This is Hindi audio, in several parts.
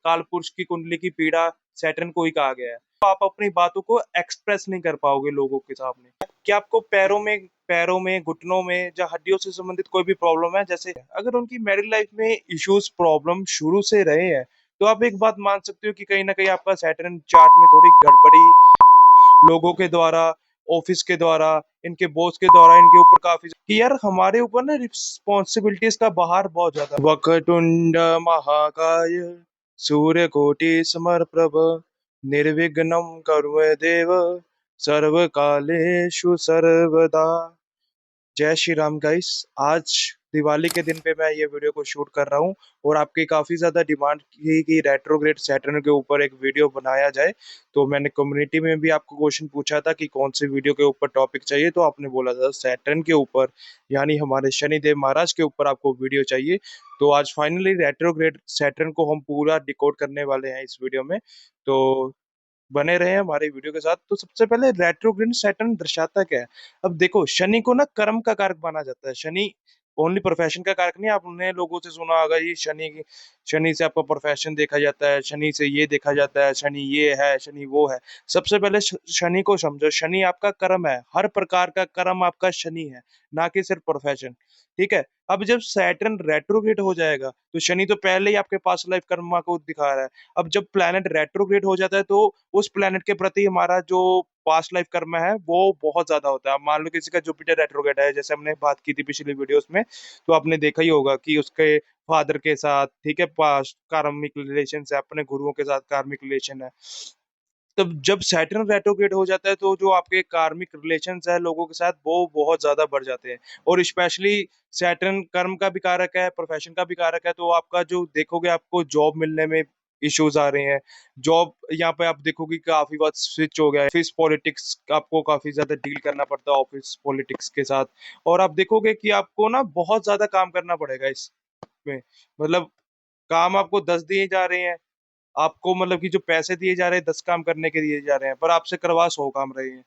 कालपुरुष की कुंडली की पीड़ा सैटर्न को ही कहा गया है। तो आप अपनी बातों को एक्सप्रेस नहीं कर पाओगे लोगों के सामने। कि आपको पैरों में घुटनों में या हड्डियों से संबंधित कोई भी प्रॉब्लम है, जैसे अगर उनकी मैरिड लाइफ में इश्यूज प्रॉब्लम शुरू से रहे हैं, तो आप एक बात मान सकते हो कि कहीं ना कहीं आपका सैटर्न चार्ट में थोड़ी गड़बड़ी लोगों के द्वारा, ऑफिस के द्वारा, इनके बॉस के द्वारा इनके ऊपर काफी कि यार हमारे ऊपर ना रिस्पॉन्सिबिलिटीज का बाहर बहुत ज्यादा। वक्रतुंड महाकाय सूर्यकोटि समप्रभ निर्विघ्नं कुरु देव सर्व कालेषु सर्वदा। जय श्री राम गाइस। आज दिवाली के दिन पे मैं ये वीडियो को शूट कर रहा हूँ और आपकी काफी ज्यादा डिमांड की कि रेट्रोग्रेड सैटर्न के ऊपर एक वीडियो बनाया जाए। तो मैंने कम्युनिटी में भी आपको क्वेश्चन पूछा था कि कौन सी वीडियो के ऊपर टॉपिक चाहिए, तो आपने बोला था सैटर्न के ऊपर, यानी हमारे शनिदेव महाराज के ऊपर आपको वीडियो चाहिए। तो आज फाइनली रेट्रोग्रेड सैटर्न को हम पूरा डिकोड करने वाले हैं इस वीडियो में। तो बने रहे हैं हमारे वीडियो के साथ। तो सबसे पहले रेट्रोग्रेड सैटर्न दर्शाता क्या है। अब देखो, शनि को ना कर्म का कारक माना जाता है। शनि ओनली प्रोफेशन का कारक नहीं। आपने लोगों से सुना होगा ये शनि से आपका प्रोफेशन देखा जाता है, शनि से ये देखा जाता है, शनि ये है, शनि वो है। सबसे पहले शनि को समझो। शनि आपका कर्म है, हर प्रकार का कर्म आपका शनि है, ना कि सिर्फ प्रोफेशन। ठीक है। अब जब सैटर्न रेट्रोग्रेड हो जाएगा तो शनि तो पहले ही आपके पास लाइफ कर्मा को दिखा रहा है। अब जब प्लैनेट रेट्रोग्रेड हो जाता है तो उस प्लेनेट के प्रति हमारा जो पास्ट लाइफ कर्म है वो बहुत ज्यादा होता है। अब मान लो किसी का जुपिटर रेट्रोग्रेड है, जैसे हमने बात की थी पिछली वीडियोस में, तो आपने देखा ही होगा कि उसके फादर के साथ, ठीक है, पास्ट कार्मिक रिलेशन है, अपने गुरुओं के साथ कार्मिक रिलेशन है। तब जब सैटर्न रेट्रोग्रेड हो जाता है तो जो आपके कार्मिक रिलेशंस है लोगों के साथ वो बहुत ज्यादा बढ़ जाते हैं। और स्पेशली सैटर्न कर्म का भी कारक है, प्रोफेशन का भी कारक है। तो आपका जो देखोगे आपको जॉब मिलने में इश्यूज आ रहे हैं। जॉब यहाँ पे आप देखोगे काफी बात स्विच हो गया है। ऑफिस पॉलिटिक्स आपको काफी ज्यादा डील करना पड़ता है ऑफिस पॉलिटिक्स के साथ। और आप देखोगे कि आपको ना बहुत ज्यादा काम करना पड़ेगा इसमें। मतलब काम आपको 10 दिए जा रहे हैं, आपको मतलब कि जो पैसे दिए जा रहे हैं 10 काम करने के दिए जा रहे हैं, पर आपसे करवा 100 काम रहे हैं।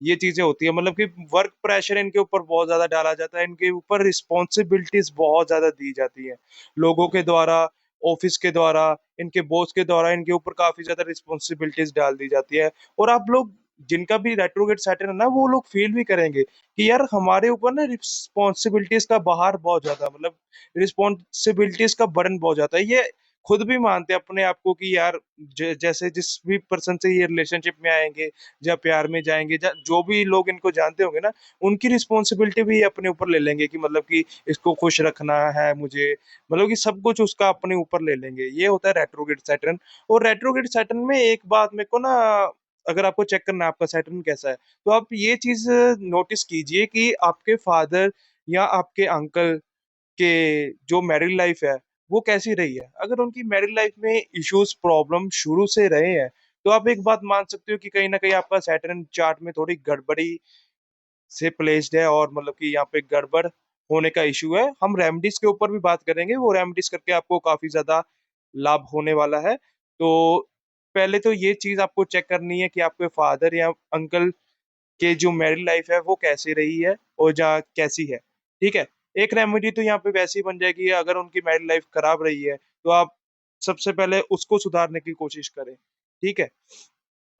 ये चीजें होती है। मतलब कि वर्क प्रेशर इनके ऊपर बहुत ज्यादा डाला जाता है, इनके ऊपर रिस्पॉन्सिबिलिटीज बहुत ज्यादा दी जाती है लोगों के द्वारा, ऑफिस के द्वारा, इनके बॉस के द्वारा इनके ऊपर काफी ज्यादा रिस्पॉन्सिबिलिटीज डाल दी जाती है। और आप लोग जिनका भी रेट्रोगेट सैटर्न है ना, वो लोग फील भी करेंगे कि यार हमारे ऊपर ना रिस्पॉन्सिबिलिटीज का बाहर बहुत ज्यादा, मतलब रिस्पॉन्सिबिलिटीज का बर्डन बहुत ज्यादा है। ये खुद भी मानते हैं अपने आप को कि यार जैसे जिस भी पर्सन से ये रिलेशनशिप में आएंगे या प्यार में जाएंगे, जो भी लोग इनको जानते होंगे ना, उनकी रिस्पॉन्सिबिलिटी भी अपने ऊपर ले लेंगे कि मतलब कि इसको खुश रखना है मुझे, मतलब कि सब कुछ उसका अपने ऊपर ले लेंगे। ये होता है रेट्रोग्रेड सैटर्न। और रेट्रोग्रेड सैटर्न में एक बात मेरे को ना, अगर आपको चेक करना है आपका सैटर्न कैसा है, तो आप ये चीज नोटिस कीजिए कि आपके फादर या आपके अंकल के जो मैरिड लाइफ है वो कैसी रही है। अगर उनकी मैरिड लाइफ में इश्यूज प्रॉब्लम शुरू से रहे हैं, तो आप एक बात मान सकते हो कि कहीं ना कहीं आपका सैटर्न चार्ट में थोड़ी गड़बड़ी से प्लेस्ड है, और मतलब कि यहाँ पे गड़बड़ होने का इशू है। हम रेमडीज के ऊपर भी बात करेंगे, वो रेमडीज करके आपको काफी ज्यादा लाभ होने वाला है। तो पहले तो ये चीज आपको चेक करनी है कि आपके फादर या अंकल कि जो मैरिड लाइफ है वो कैसी रही है और जा कैसी है। ठीक है। एक रेमेडी तो यहाँ पे वैसे ही बन जाएगी, अगर उनकी मैरिड लाइफ खराब रही है तो आप सबसे पहले उसको सुधारने की कोशिश करें। ठीक है।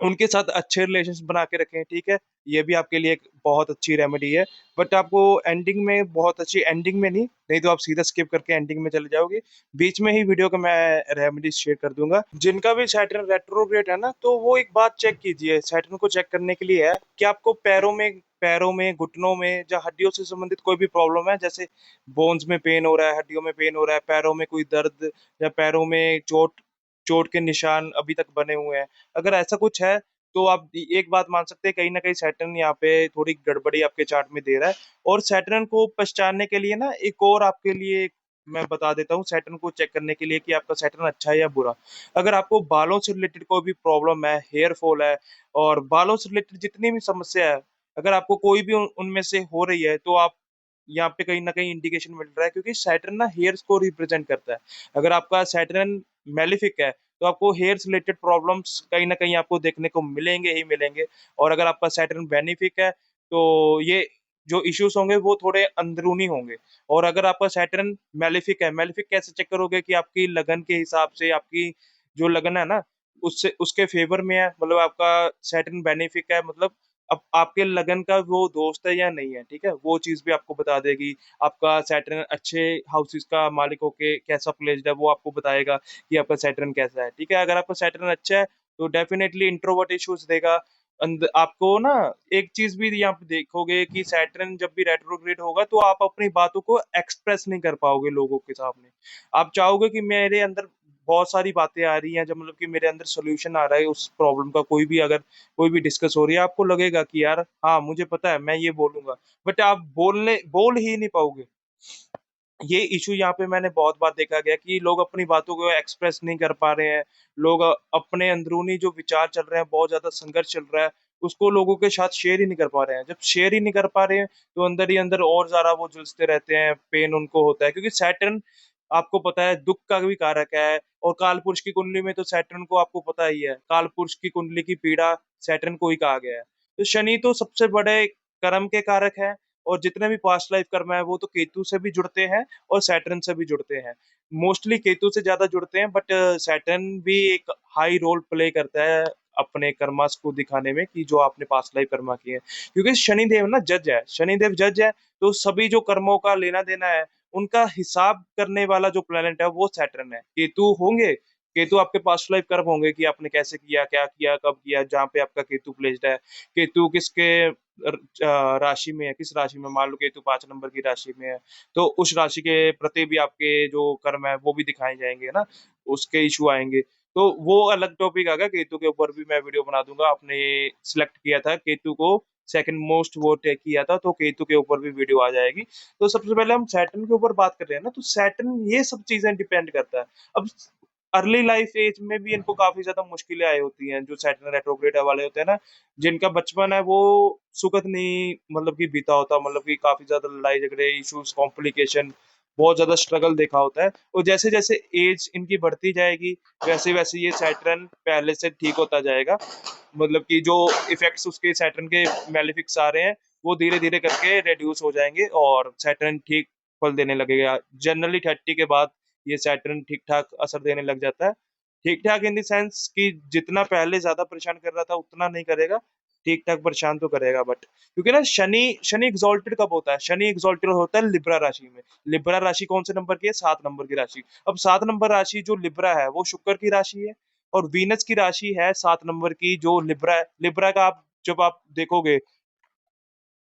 उनके साथ अच्छे रिलेशंस बना के रखें। ठीक है। ये भी आपके लिए एक बहुत अच्छी रेमेडी है। बट आपको एंडिंग में, बहुत अच्छी एंडिंग में नहीं, नहीं तो आप सीधा स्किप करके एंडिंग में चले जाओगे। बीच में ही वीडियो का मैं रेमेडी शेयर कर दूंगा। जिनका भी सैटर्न रेट्रोग्रेड है ना, तो वो एक बात चेक कीजिए। सैटर्न को चेक करने के लिए है कि आपको पैरों में घुटनों में या हड्डियों से संबंधित कोई भी प्रॉब्लम है, जैसे बोन्स में पेन हो रहा है, हड्डियों में पेन हो रहा है, पैरों में कोई दर्द, या पैरों में चोट चोट के निशान अभी तक बने हुए हैं। अगर ऐसा कुछ है तो आप एक बात मान सकते हैं, कहीं ना कहीं सैटर्न यहाँ पे थोड़ी गड़बड़ी आपके चार्ट में दे रहा है। और सैटर्न को पहचानने के लिए ना एक और आपके लिए मैं बता देता हूँ, सैटर्न को चेक करने के लिए कि आपका सैटर्न अच्छा है या बुरा। अगर आपको बालों से रिलेटेड कोई भी प्रॉब्लम है, हेयर फॉल है, और बालों से रिलेटेड जितनी भी समस्या है, अगर आपको कोई भी उनमें से हो रही है, तो आप यहाँ पे कहीं ना कहीं इंडिकेशन मिल रहा है, क्योंकि सैटर्न ना हेयर्स को रिप्रेजेंट करता है। अगर आपका सैटर्न मेलिफिक है तो आपको हेयर रिलेटेड प्रॉब्लम्स कहीं ना कहीं आपको देखने को मिलेंगे ही मिलेंगे। और अगर आपका सैटर्न बेनिफिक है तो ये जो इश्यूज होंगे वो थोड़े अंदरूनी होंगे। और अगर आपका सैटर्न मेलिफिक है, मेलिफिक कैसे चेक करोगे कि आपकी लगन के हिसाब से, आपकी जो लगन है ना उससे उसके फेवर में है, मतलब आपका सैटर्न बेनिफिक है, मतलब अब आपके लगन का वो दोस्त है या नहीं है, ठीक है, वो चीज भी आपको बता देगी। आपका सैटर्न अच्छे हाउसेस का मालिक होके कैसा प्लेस्ड है वो आपको बताएगा कि आपका सैटर्न कैसा है, ठीक है। अगर आपका सैटर्न अच्छा है तो डेफिनेटली इंट्रोवर्ट इश्यूज देगा। आपको ना एक चीज भी यहाँ पे देखोगे कि सैटर्न जब भी रेट्रोग्रेड होगा तो आप अपनी बातों को एक्सप्रेस नहीं कर पाओगे लोगों के सामने। आप चाहोगे कि मेरे अंदर बहुत सारी बातें आ रही हैं, जब मतलब कि मेरे अंदर सोल्यूशन आ रहा है उस प्रॉब्लम का, कोई भी अगर कोई भी डिस्कस हो रही है, आपको लगेगा कि यार हाँ मुझे पता है मैं ये बोलूंगा, बट आप बोल ही नहीं पाओगे। ये इशू यहाँ पे मैंने बहुत बार देखा गया कि लोग अपनी बातों को एक्सप्रेस नहीं कर पा रहे हैं। लोग अपने अंदरूनी जो विचार चल रहे हैं, बहुत ज्यादा संघर्ष चल रहा है, उसको लोगों के साथ शेयर ही नहीं कर पा रहे हैं। जब शेयर ही नहीं कर पा रहे हैं तो अंदर ही अंदर और ज्यादा वो जलते रहते हैं, पेन उनको होता है, क्योंकि सैटर्न आपको पता है दुख का भी कारक है। और काल पुरुष की कुंडली में तो सैटर्न को आपको पता ही है, काल पुरुष की कुंडली की पीड़ा सैटर्न को ही कहा गया है। तो शनि तो सबसे बड़े कर्म के कारक है, और जितने भी पास्ट लाइफ कर्म है वो तो केतु से भी जुड़ते हैं और सैटर्न से भी जुड़ते हैं। मोस्टली केतु से ज्यादा जुड़ते हैं, बट सैटर्न भी एक हाई रोल प्ले करता है अपने कर्मास को दिखाने में कि जो आपने पास्ट लाइफ कर्मा किए हैं। क्योंकि शनिदेव ना जज है, शनिदेव जज है, तो सभी जो कर्मों का लेना देना है उनका हिसाब करने वाला जो प्लेनेट है वो सैटर्न है। केतु होंगे, केतु आपके पास्ट लाइफ कर्म होंगे कि आपने कैसे किया, क्या किया, कब किया, जहाँ पे आपका केतु प्लेस्ड है। केतु किसके राशि में है, किस राशि में, मान लो केतु 5 नंबर की राशि में है, तो उस राशि के प्रति भी आपके जो कर्म है वो भी दिखाए जाएंगे ना, उसके इशू आएंगे। तो वो अलग टॉपिक आ गया, केतु के ऊपर भी मैं वीडियो बना दूंगा। आपने सिलेक्ट किया था केतु को सेकंड मोस्ट वोट किया था, तो केतु के ऊपर भी वीडियो आ जाएगी। तो सबसे पहले हम सैटर्न के ऊपर बात कर रहे हैं ना, तो सैटर्न ये सब चीजें डिपेंड करता है। अब अर्ली लाइफ एज में भी इनको काफी ज्यादा मुश्किलें आई होती हैं, जो सैटर्न रेट्रोग्रेड वाले होते हैं ना, जिनका बचपन है वो सुखद नहीं मतलब कि बीता होता, मतलब कि काफी ज्यादा लड़ाई झगड़े, इश्यूज, कॉम्प्लिकेशन, बहुत ज्यादा स्ट्रगल देखा होता है। और जैसे जैसे एज इनकी बढ़ती जाएगी वैसे वैसे ये सैटर्न पहले से ठीक होता जाएगा, मतलब कि जो इफेक्ट्स उसके सैटर्न के मैलिफिक्स आ रहे हैं वो धीरे धीरे करके रिड्यूस हो जाएंगे और सैटर्न ठीक फल देने लगेगा। जनरली 30 के बाद ये सैटर्न ठीक ठाक असर देने लग जाता है। ठीक ठाक इन द सेंस कि जितना पहले ज्यादा परेशान कर रहा था उतना नहीं करेगा, ठीक ठाक परेशान तो करेगा, बट क्योंकि ना शनि शनि एग्जॉल्टेड कब होता है, शनि एग्जॉल्टेड होता है लिब्रा राशि में। लिब्रा राशि कौन से नंबर की है, 7 नंबर की राशि। अब 7 नंबर राशि जो लिब्रा है वो शुक्र की राशि है, और वीनस की राशि है 7 नंबर की जो लिब्रा है। लिब्रा का आप जब आप देखोगे,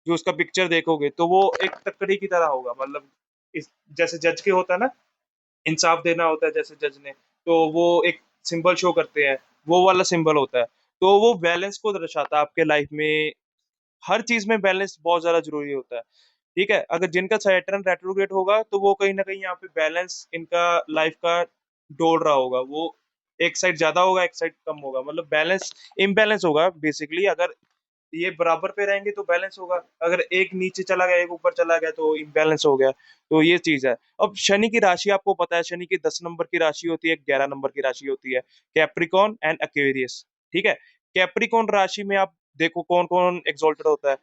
जो उसका पिक्चर देखोगे तो वो एक तकड़ी की तरह होगा, मतलब इस जैसे जज के होता है ना, इंसाफ देना होता है जैसे जज ने, तो वो एक सिंबल शो करते हैं, वो वाला सिंबल होता है। तो वो बैलेंस को दर्शाता है आपके लाइफ में। हर चीज में बैलेंस बहुत ज्यादा जरूरी होता है, ठीक है। अगर जिनका सैटर्न रेट्रोग्रेड होगा तो वो कहीं ना कहीं यहाँ पे बैलेंस इनका लाइफ का डोल रहा होगा, वो एक साइड ज्यादा होगा एक साइड कम होगा, मतलब बैलेंस इम्बैलेंस होगा बेसिकली। अगर ये बराबर पे रहेंगे तो बैलेंस होगा, अगर एक नीचे चला गया एक ऊपर चला गया तो इम्बैलेंस हो गया। तो ये चीज है। अब शनि की राशि आपको पता है, शनि की 10 नंबर की राशि होती है, 11 नंबर की राशि होती है, कैप्रिकॉन एंड एक्वेरियस, ठीक है। कैप्रिकॉन राशि में आप देखो कौन कौन एग्जॉल्टेड होता है,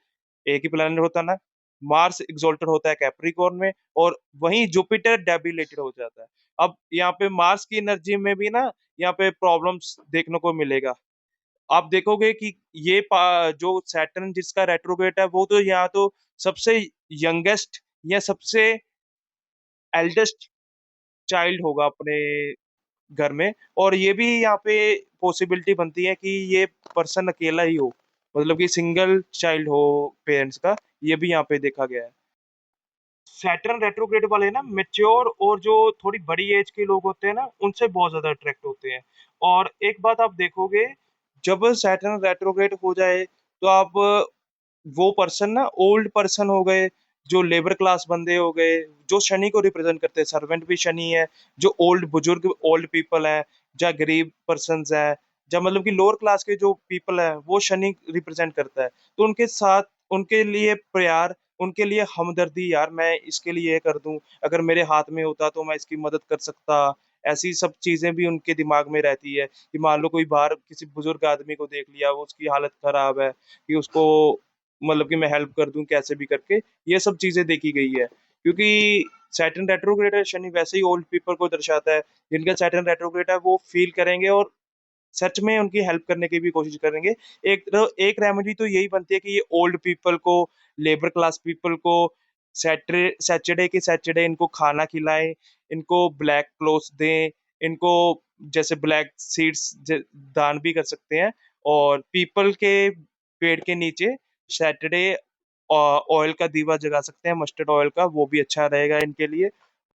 एक ही प्लेनेट होता है ना, मार्स एग्जॉल्टेड होता है कैप्रिकॉर्न में, और वहीं जुपिटर डेबिलेटेड हो जाता है। अब यहाँ पे मार्स की एनर्जी में भी ना यहाँ पे प्रॉब्लम्स देखने को मिलेगा। आप देखोगे कि ये जो सैटर्न जिसका रेट्रोग्रेड है वो तो यहाँ तो सबसे यंगेस्ट या सबसे एल्डेस्ट चाइल्ड होगा अपने घर में, और ये भी यहाँ पे पॉसिबिलिटी बनती है कि ये पर्सन अकेला ही हो, मतलब कि सिंगल चाइल्ड हो पेरेंट्स का, ये भी यहाँ पे देखा गया है। सैटर्न रेट्रोग्रेड वाले ना मेच्योर और जो थोड़ी बड़ी एज के लोग होते हैं ना उनसे बहुत ज्यादा अट्रैक्ट होते हैं। और एक बात आप देखोगे, जब सैटर्न रेट्रोग्रेड हो जाए तो आप वो पर्सन ना ओल्ड पर्सन हो गए, जो लेबर क्लास बंदे हो गए, जो शनि को रिप्रेजेंट करते हैं, सर्वेंट भी शनि है, जो ओल्ड बुजुर्ग ओल्ड पीपल हैं, या गरीब पर्सन है, या मतलब कि लोअर क्लास के जो पीपल है वो शनि रिप्रेजेंट करता है। तो उनके साथ उनके लिए प्यार, उनके लिए हमदर्दी, यार मैं इसके लिए ये कर दूं, अगर मेरे हाथ में होता तो मैं इसकी मदद कर सकता, ऐसी सब चीजें भी उनके दिमाग में रहती है। कि मान लो कोई बाहर किसी बुजुर्ग आदमी को देख लिया, वो उसकी हालत खराब है, कि उसको मतलब कि मैं हेल्प कर दूं कैसे भी करके, ये सब चीजें देखी गई है। क्योंकि सैटर्न रेट्रोग्रेड है, शनि वैसे ही ओल्ड पीपल को दर्शाता है। जिनका सैटर्न रेट्रोग्रेड है वो फील करेंगे और सच में उनकी हेल्प करने की भी कोशिश करेंगे। एक रेमेडी तो यही बनती है कि ये ओल्ड पीपल को, लेबर क्लास पीपल को सैटरडे सैटरडे के सैटरडे इनको खाना खिलाएं, इनको ब्लैक क्लोथ्स दें, इनको जैसे ब्लैक सीड्स दान भी कर सकते हैं। और पीपल के पेड़ के नीचे सैटरडे ऑयल का दीवा जला सकते हैं, मस्टर्ड ऑयल का, वो भी अच्छा रहेगा इनके लिए।